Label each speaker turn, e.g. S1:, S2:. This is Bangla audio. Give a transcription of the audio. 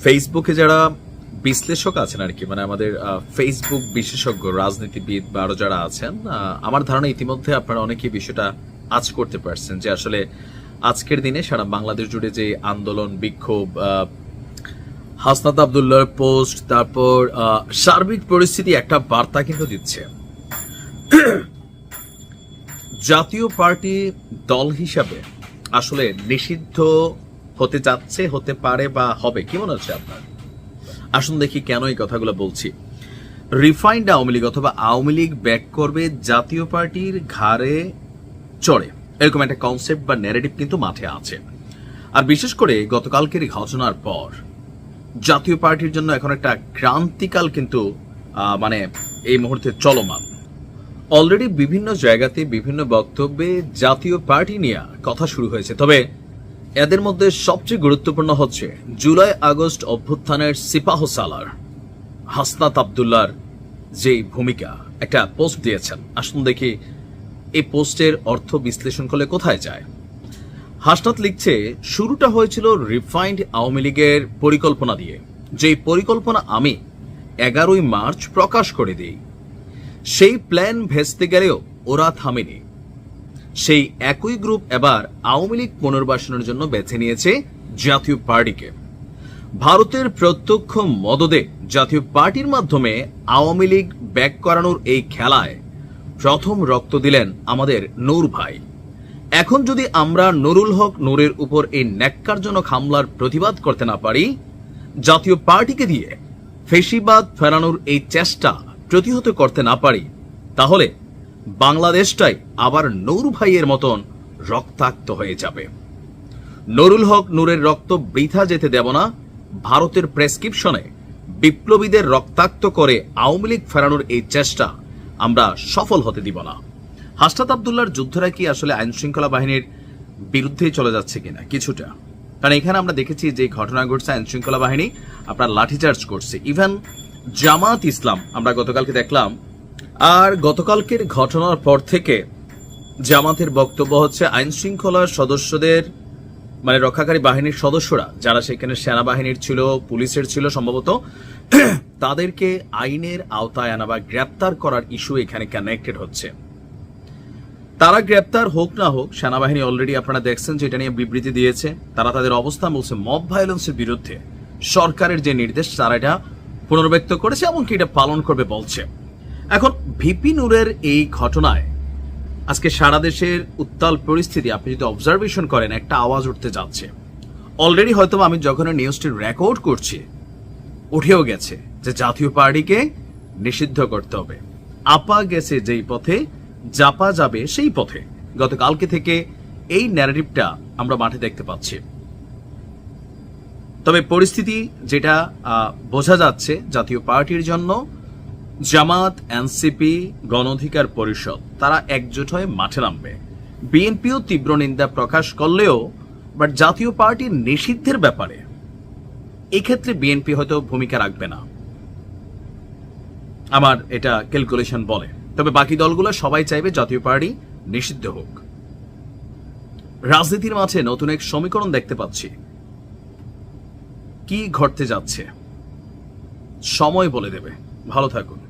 S1: ফেসবুকে যারা বিশ্লেষক আছেন আর কি, মানে আমাদের ফেসবুক বিশেষজ্ঞ রাজনীতিবিদ বা আরো যারা আছেন, আমার ধারণা ইতিমধ্যে আপনারা অনেকেই বিষয়টা আঁচ করতে পারছেন যে আসলে আজকের দিনে সারা বাংলাদেশ জুড়ে যে আন্দোলন বিক্ষোভ, হাসনাত আব্দুল্লাহর পোস্ট, তারপর সার্বিক পরিস্থিতি একটা বার্তা কিন্তু দিচ্ছে। জাতীয় পার্টি দল হিসাবে আসলে নিষিদ্ধ হতে যাচ্ছে, হতে পারে বা হবে, কি মনে হচ্ছে আপনার? আসুন দেখি কেন এই কথাগুলো বলছি। রিফাইন্ড আওয়ামী লীগ অথবা আওয়ামী লীগ ব্যাক করবে জাতীয় পার্টির ঘাড়ে চড়ে, এরকম একটা কনসেপ্ট বা ন্যারেটিভ কিন্তু মাঠে আছে। আর বিশেষ করে গতকালকের ঘটনার পর জাতীয় পার্টির জন্য এখন একটা ক্রান্তিকাল কিন্তু মানে এই মুহূর্তে চলমান। অলরেডি বিভিন্ন জায়গাতে বিভিন্ন বক্তব্যে জাতীয় পার্টি নিয়ে কথা শুরু হয়েছে, তবে এদের মধ্যে সবচেয়ে গুরুত্বপূর্ণ হচ্ছে জুলাই আগস্ট অভ্যুত্থানের সিপাহসালার হাসনাত আব্দুল্লাহর যে ভূমিকা। একটা পোস্ট দিয়েছেন, আসুন দেখি এই পোস্টের অর্থ বিশ্লেষণ করলে কোথায় যায়। হাসনাত লিখছে, শুরুটা হয়েছিল রিফাইন্ড আওয়ামী লীগের পরিকল্পনা দিয়ে, যেই পরিকল্পনা আমি 11ই মার্চ প্রকাশ করে দিই। সেই প্ল্যান ভেস্তে গেলেও ওরা থামেনি। সেই একই গ্রুপ এবার আওয়ামী লীগ পুনর্বাসনের জন্য বেছে নিয়েছে জাতীয় পার্টিকে। ভারতের প্রত্যক্ষ মদদে জাতীয় পার্টির মাধ্যমে আওয়ামী লীগ ব্যাক করানোর এই খেলায় প্রথম রক্ত দিলেন আমাদের নূর ভাই। এখন যদি আমরা নুরুল হক নূরের উপর এই ন্যাক্কারজনক হামলার প্রতিবাদ করতে না পারি, জাতীয় পার্টিকে দিয়ে ফেসিবাদ ফেরানোর এই চেষ্টা প্রতিহত করতে না পারি, তাহলে বাংলাদেশটাই আবার নূর ভাইয়ের মতন রক্তাক্ত হয়ে যাবে। নুরুল হক নূরের রক্ত বৃথা যেতে দেব না। ভারতের প্রেসক্রিপশনে বিপ্লবীদের রক্তাক্ত করে আওয়ামী লীগ ফেরানোর এই চেষ্টা আমরা সফল হতে দিব না। হাসনাত আব্দুল্লাহর যুদ্ধরা কি আসলে আইন শৃঙ্খলা বাহিনীর বিরুদ্ধেই চলে যাচ্ছে কিনা? কিছুটা, কারণ এখানে আমরা দেখেছি যে ঘটনা ঘটছে, আইন শৃঙ্খলা বাহিনী আপনার লাঠিচার্জ করছে। ইভেন জামাত ইসলাম আমরা গতকালকে দেখলাম। আর গতকালকের ঘটনার পর থেকে জামাতের বক্তব্য হচ্ছে আইন শৃঙ্খলার সদস্যদের, মানে রক্ষাকারী বাহিনীর সদস্যরা যারা সেখানে সেনাবাহিনীর ছিল, পুলিশের ছিল সম্ভবত, তাদেরকে আইনের আওতায় আনা বা গ্রেপ্তার করার ইস্যু এখানে কানেক্টেড হচ্ছে। তারা গ্রেপ্তার হোক না হোক, সেনাবাহিনী অলরেডি আপনারা দেখছেন যে এটা নিয়ে বিবৃতি দিয়েছে। তারা তাদের অবস্থান বলছে মব ভায়োলেন্সের বিরুদ্ধে সরকারের যে নির্দেশ তারা এটা পুনর্ব্যক্ত করেছে, এমনকি এটা পালন করবে বলছে। এখন ভিপি নূরের এই ঘটনায় আজকে সারা দেশের উত্তাল পরিস্থিতি আপনি যদি অবজারভেশন করেন, একটা আওয়াজ উঠতে যাচ্ছে। অলরেডি হয়তো আমি যখন নিউজটি রেকর্ড করছি উঠেও গেছে যে জাতীয় পার্টিকে নিষিদ্ধ করতে হবে। আপা গেছে যেই পথে, জাপা যাবে সেই পথে। গতকালকে থেকে এই ন্যারেটিভটা আমরা মাঠে দেখতে পাচ্ছি। তবে পরিস্থিতি যেটা বোঝা যাচ্ছে, জাতীয় পার্টির জন্য জামাত, এনসিপি, গণ অধিকার পরিষদ তারা একজোট হয়ে মাঠে নামবে। বিএনপিও তীব্র নিন্দা প্রকাশ করলেও বাট জাতীয় পার্টির নিষিদ্ধের ব্যাপারে এক্ষেত্রে বিএনপি হয়তো ভূমিকা রাখবে না, আমার এটা ক্যালকুলেশন বলে। তবে বাকি দলগুলো সবাই চাইবে জাতীয় পার্টি নিষিদ্ধ হোক। রাজনীতির মাঝে নতুন এক সমীকরণ দেখতে পাচ্ছি। কি ঘটতে যাচ্ছে সময় বলে দেবে। ভালো থাকুন।